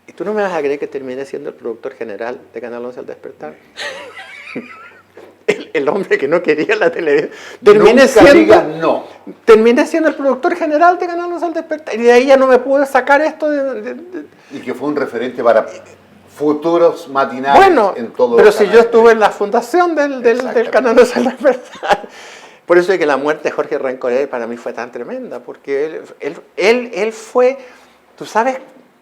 Y tú no me vas a creer que terminé siendo el productor general de Canal 11 al despertar. El hombre que no quería la televisión. Terminé siendo el productor general de Canal 11 al despertar. Y de ahí ya no me pude sacar esto Y que fue un referente para futuros matinales en todo pero si yo estuve en la fundación del Canal 11 al despertar. Por eso es que la muerte de Jorge Rencoret para mí fue tan tremenda, porque él fue, tú sabes,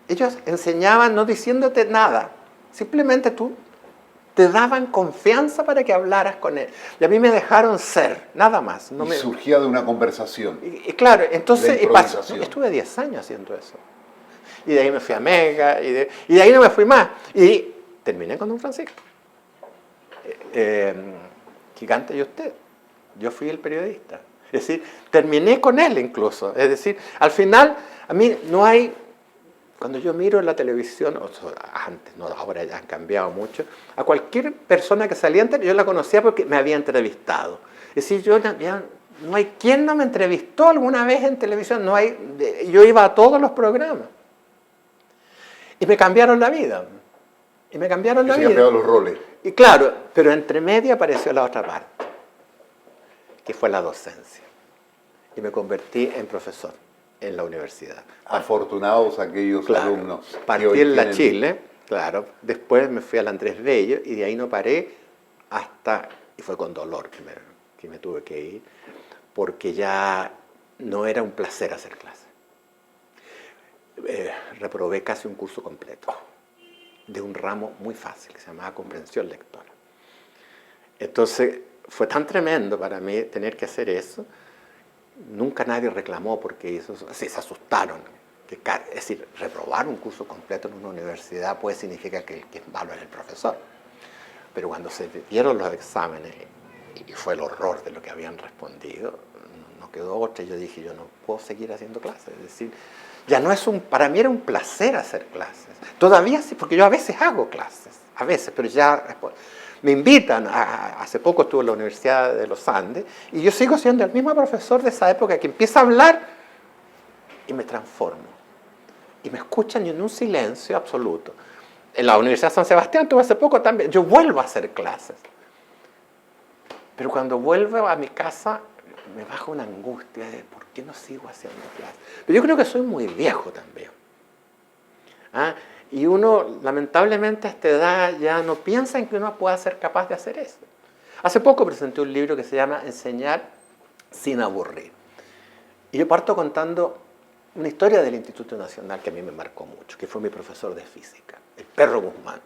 ellos enseñaban no diciéndote nada, simplemente tú te daban confianza para que hablaras con él. Y a mí me dejaron ser, nada más. Surgía de una conversación. Y claro, entonces estuve 10 años haciendo eso. Y de ahí me fui a Mega, y de ahí no me fui más. Y terminé con Don Francisco. Gigante y usted. Yo fui el periodista. Es decir, terminé con él incluso. Es decir, al final, a mí no hay Cuando yo miro en la televisión, antes, no, ahora ya han cambiado mucho, a cualquier persona que salía en televisión, yo la conocía porque me había entrevistado. Es decir, no hay quien no me entrevistó alguna vez en televisión, yo iba a todos los programas. Y me cambiaron la vida. Y me cambiaron la vida. Se cambiaron los roles. Y claro, pero entre medio apareció la otra parte, que fue la docencia. Y me convertí en profesor en la universidad. Afortunados aquellos alumnos. Partí en la Chile, claro. Después me fui al Andrés Bello y de ahí no paré y fue con dolor que me tuve que ir, porque ya no era un placer hacer clases. Reprobé casi un curso completo de un ramo muy fácil que se llamaba comprensión lectora. Entonces fue tan tremendo para mí tener que hacer eso. Nunca nadie reclamó porque eso, se asustaron. Es decir, reprobar un curso completo en una universidad puede significar que el que es malo es el profesor. Pero cuando se dieron los exámenes y fue el horror de lo que habían respondido, no quedó otra. Yo dije, yo no puedo seguir haciendo clases. Es decir, ya no es para mí era un placer hacer clases. Todavía sí, porque yo a veces hago clases, a veces, pero ya me invitan. Hace poco estuve en la Universidad de los Andes y yo sigo siendo el mismo profesor de esa época que empieza a hablar y me transformo. Y me escuchan en un silencio absoluto. En la Universidad de San Sebastián tuve hace poco también. Yo vuelvo a hacer clases. Pero cuando vuelvo a mi casa me baja una angustia de ¿por qué no sigo haciendo clases? Pero yo creo que soy muy viejo también. Y uno, lamentablemente, a esta edad ya no piensa en que uno pueda ser capaz de hacer eso. Hace poco presenté un libro que se llama Enseñar sin aburrir. Y yo parto contando una historia del Instituto Nacional que a mí me marcó mucho, que fue mi profesor de física, el Perro Guzmán.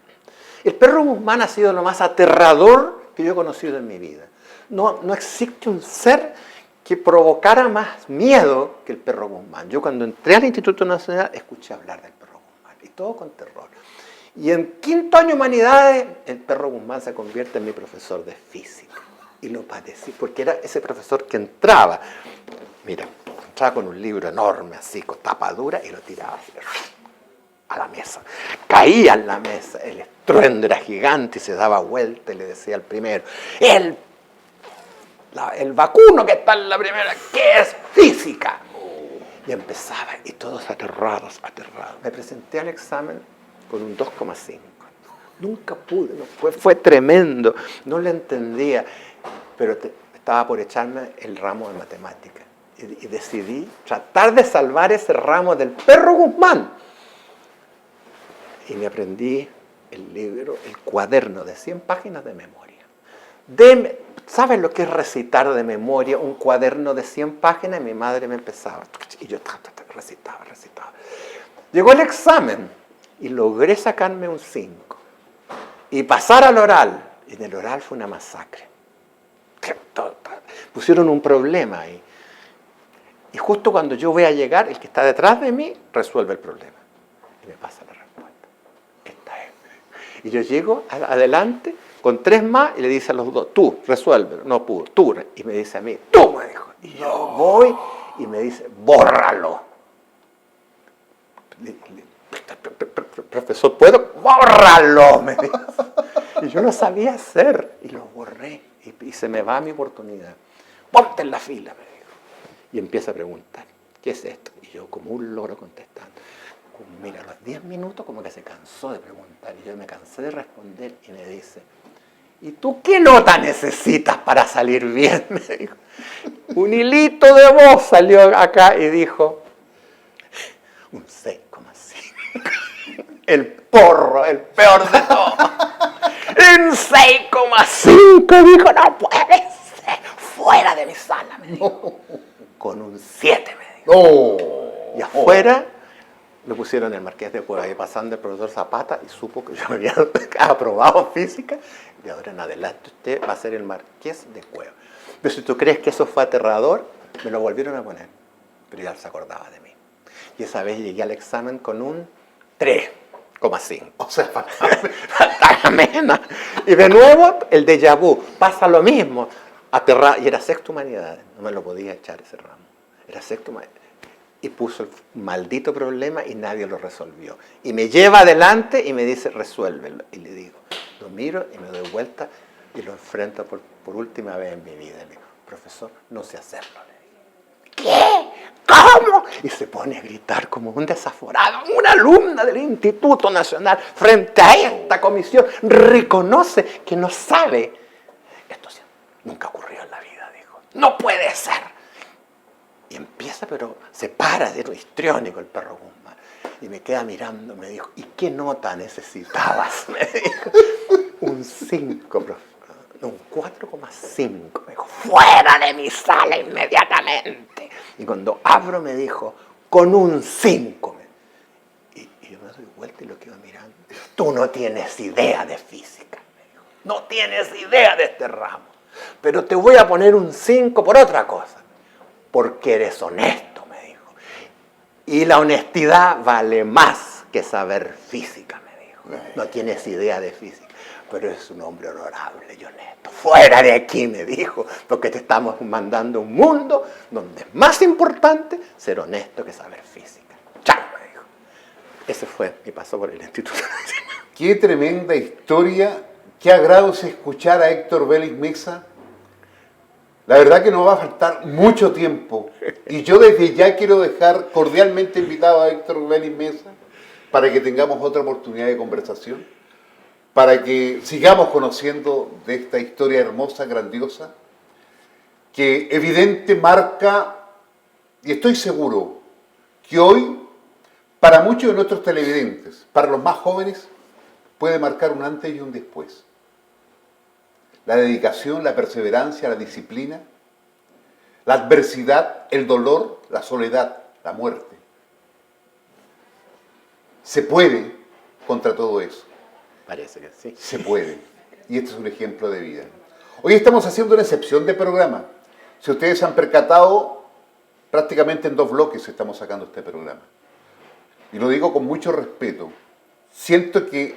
El Perro Guzmán ha sido lo más aterrador que yo he conocido en mi vida. No existe un ser que provocara más miedo que el Perro Guzmán. Yo cuando entré al Instituto Nacional escuché hablar del Perro Guzmán, y todo con terror. Y en quinto año Humanidades, el Perro Guzmán se convierte en mi profesor de física. Y lo padecí, porque era ese profesor que entraba, entraba con un libro enorme, así, con tapa dura, y lo tiraba así, a la mesa. Caía en la mesa, el estruendo era gigante, y se daba vuelta y le decía al primero, el vacuno que está en la primera, ¿qué es física? Y empezaba, y todos aterrados. Me presenté al examen con un 2,5. Nunca pude, fue tremendo, no le entendía, pero estaba por echarme el ramo de matemática. Y decidí tratar de salvar ese ramo del Perro Guzmán. Y me aprendí el libro, el cuaderno de 100 páginas de memoria. ¿Sabes lo que es recitar de memoria un cuaderno de 100 páginas? Y mi madre me empezaba, y yo recitaba. Llegó el examen y logré sacarme un 5. Y pasar al oral. Y en el oral fue una masacre. Pusieron un problema ahí. Y justo cuando yo voy a llegar, el que está detrás de mí resuelve el problema. Y me pasa la respuesta. Esta es. Y yo llego adelante con 3 más y le dice a los dos, tú, resuelve. No pudo, tú. Y me dice a mí, tú, me dijo. Y yo voy y me dice, bórralo. Profesor, ¿puedo? ¡Bórralo! Me dice. Y yo lo sabía hacer y lo borré. Y se me va mi oportunidad. Ponte en la fila, me dijo. Y empieza a preguntar, ¿qué es esto? Y yo como un loro contestando. Mira, a los 10 minutos como que se cansó de preguntar. Y yo me cansé de responder y me dice, ¿y tú qué nota necesitas para salir bien? Me dijo. Un hilito de voz salió acá y dijo, un 6,5. El porro, el peor de todo. Un 6,5. Dijo, no puede ser. Fuera de mi sala, me dijo. Con un 7, me dijo. Y afuera me pusieron el Marqués de Cueva y pasando el profesor Zapata y supo que yo había aprobado física y ahora en adelante usted va a ser el Marqués de Cueva. Pero si tú crees que eso fue aterrador, me lo volvieron a poner, pero ya se acordaba de mí. Y esa vez llegué al examen con un 3,5. O sea, amena. Y de nuevo el déjà vu, pasa lo mismo, aterrado, y era sexto humanidades, no me lo podía echar ese ramo, era sexto humanidades. y puso el maldito problema y nadie lo resolvió. Y me lleva adelante y me dice, resuélvelo. Y le digo, lo miro y me doy vuelta y lo enfrento por última vez en mi vida. Le digo, profesor, no sé hacerlo. Le digo, ¿qué? ¿Cómo? Y se pone a gritar como un desaforado. Una alumna del Instituto Nacional frente a esta comisión reconoce que no sabe. Esto nunca ocurrió en la vida, dijo. No puede ser. Y empieza, pero se para de lo histriónico el perro Guzmán. Y me queda mirando, me dijo, ¿y qué nota necesitabas? Me dijo, un 5, profesor. No, un 4,5. Me dijo, fuera de mi sala inmediatamente. Y cuando abro me dijo, con un 5. Y yo me doy vuelta y lo quedo mirando. Tú no tienes idea de física, me dijo. No tienes idea de este ramo. Pero te voy a poner un 5 por otra cosa. Porque eres honesto, me dijo. Y la honestidad vale más que saber física, me dijo. No tienes idea de física, pero eres un hombre honorable y honesto. Fuera de aquí, me dijo, porque te estamos mandando a un mundo donde es más importante ser honesto que saber física. Chao, me dijo. Ese fue mi paso por el Instituto Nacional. Qué tremenda historia. Qué agrado es escuchar a Héctor Vélez Mesa. La verdad que nos va a faltar mucho tiempo. Y yo desde ya quiero dejar cordialmente invitado a Héctor Vélez Mesa para que tengamos otra oportunidad de conversación, para que sigamos conociendo de esta historia hermosa, grandiosa, que evidente marca, y estoy seguro, que hoy, para muchos de nuestros televidentes, para los más jóvenes, puede marcar un antes y un después. La dedicación, la perseverancia, la disciplina, la adversidad, el dolor, la soledad, la muerte. Se puede contra todo eso. Parece que sí. Se puede. Y este es un ejemplo de vida. Hoy estamos haciendo una excepción de programa. Si ustedes se han percatado, prácticamente en 2 bloques estamos sacando este programa. Y lo digo con mucho respeto. Siento que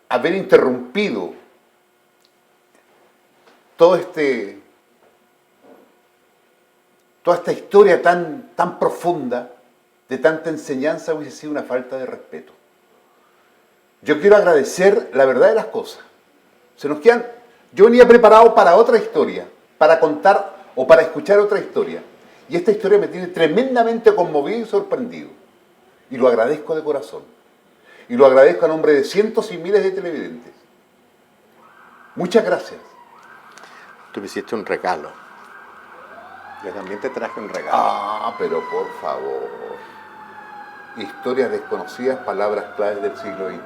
haber interrumpido toda esta historia tan profunda, de tanta enseñanza, hubiese sido una falta de respeto. Yo quiero agradecer la verdad de las cosas. Yo venía preparado para otra historia, para contar o para escuchar otra historia. Y esta historia me tiene tremendamente conmovido y sorprendido. Y lo agradezco de corazón. Y lo agradezco a nombre de cientos y miles de televidentes. Muchas gracias. Tú me hiciste un regalo. Yo también te traje un regalo. Ah, pero por favor. Historias desconocidas, palabras claves del siglo XXI.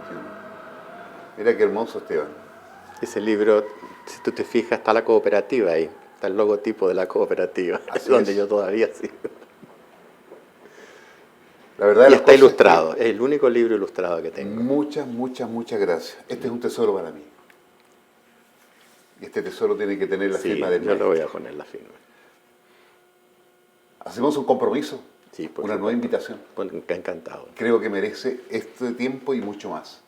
Mira qué hermoso, Esteban. Ese libro, si tú te fijas, está la cooperativa ahí. Está el logotipo de la cooperativa. Así donde es. yo todavía sigo. La verdad, Y está ilustrado. Es el único libro ilustrado que tengo. Muchas gracias. Este es un tesoro para mí. Y este tesoro tiene que tener la firma del yo le maestro. voy a poner la firma. Hacemos un compromiso, Sí, por una nueva invitación. Bueno, encantado. Creo que merece este tiempo y mucho más.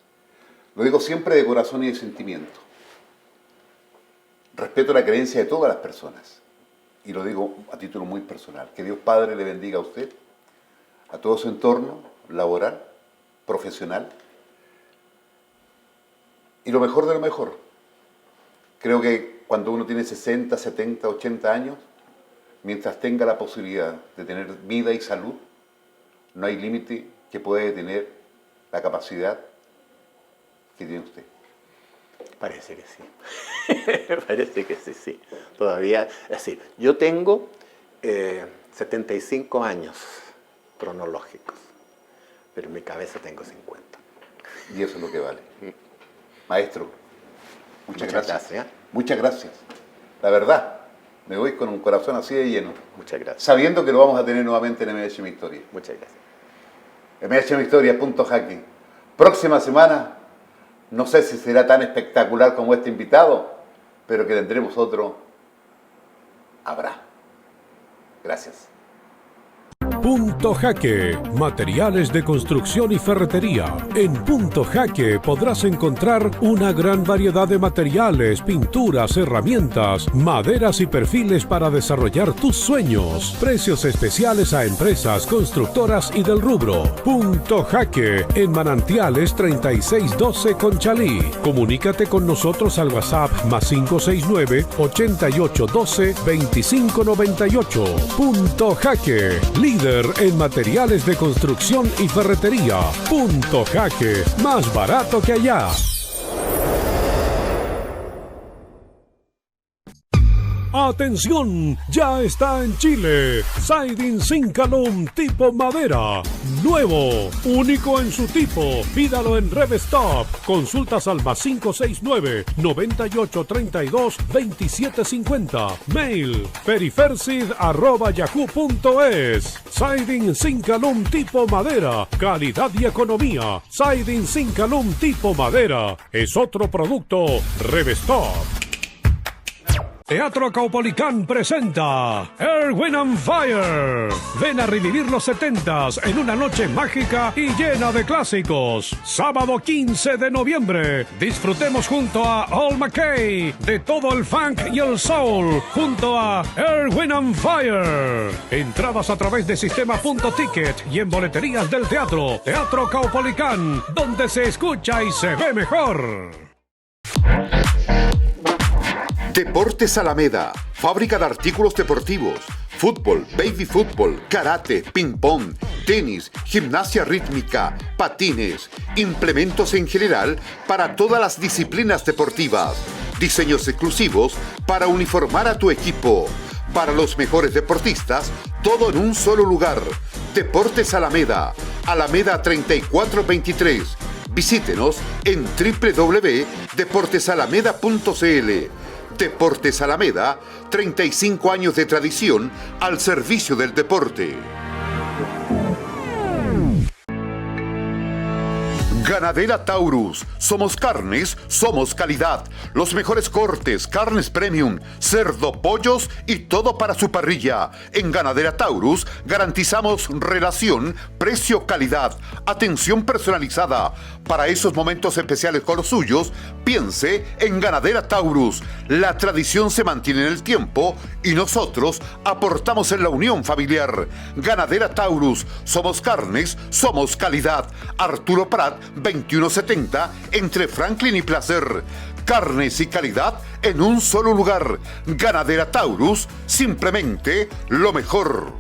Lo digo siempre de corazón y de sentimiento. Respeto la creencia de todas las personas. Y lo digo a título muy personal. Que Dios Padre le bendiga a usted, a todo su entorno laboral, profesional. Y lo mejor de lo mejor. Creo que cuando uno tiene 60, 70, 80 años, mientras tenga la posibilidad de tener vida y salud, no hay límite que pueda detener la capacidad que tiene usted. Parece que sí. Parece que sí. Todavía, es decir, yo tengo 75 años cronológicos, pero en mi cabeza tengo 50. Y eso es lo que vale. Maestro, muchas gracias. ¿eh? Muchas gracias. La verdad, me voy con un corazón así de lleno, Muchas gracias. sabiendo que lo vamos a tener nuevamente en MH Mi Historia. Muchas gracias. MH Mi Historia, punto jaque. Próxima semana, no sé si será tan espectacular como este invitado, pero que tendremos otro, habrá. Gracias. Punto Jaque, materiales de construcción y ferretería. En Punto Jaque podrás encontrar una gran variedad de materiales, pinturas, herramientas, maderas y perfiles para desarrollar tus sueños. Precios especiales a empresas, constructoras y del rubro. Punto Jaque, en Manantiales 3612 Conchalí. Comunícate con nosotros al WhatsApp +569 8812 2598. Punto Jaque, líder en materiales de construcción y ferretería. Punto Jaque, más barato que allá. ¡Atención! Ya está en Chile. Siding Syncalum tipo madera. Nuevo. Único en su tipo. Pídalo en Revestop. Consultas al +569 9832 2750. Mail perifersid@yahoo.es. Siding Syncalum tipo madera. Calidad y economía. Siding Syncalum tipo madera. Es otro producto Revestop. Teatro Caupolicán presenta Earth, Wind and Fire. Ven a revivir los 70s en una noche mágica y llena de clásicos. Sábado 15 de noviembre. Disfrutemos junto a Al McKay de todo el funk y el soul junto a Earth, Wind and Fire. Entradas a través de sistema.ticket y en boleterías del teatro. Teatro Caupolicán, donde se escucha y se ve mejor. Deportes Alameda, fábrica de artículos deportivos, fútbol, baby fútbol, karate, ping-pong, tenis, gimnasia rítmica, patines, implementos en general para todas las disciplinas deportivas, diseños exclusivos para uniformar a tu equipo. Para los mejores deportistas, todo en un solo lugar. Deportes Alameda, Alameda 3423. Visítenos en www.deportesalameda.cl. Deportes Alameda, 35 años de tradición al servicio del deporte. Ganadera Taurus. Somos carnes, somos calidad. Los mejores cortes, carnes premium, cerdo, pollos y todo para su parrilla. En Ganadera Taurus garantizamos relación, precio, calidad, atención personalizada. Para esos momentos especiales con los suyos, piense en Ganadera Taurus. La tradición se mantiene en el tiempo y nosotros aportamos en la unión familiar. Ganadera Taurus. Somos carnes, somos calidad. Arturo Prat 2170 entre Franklin y Placer. Carnes y calidad en un solo lugar. Ganadera Taurus, simplemente lo mejor.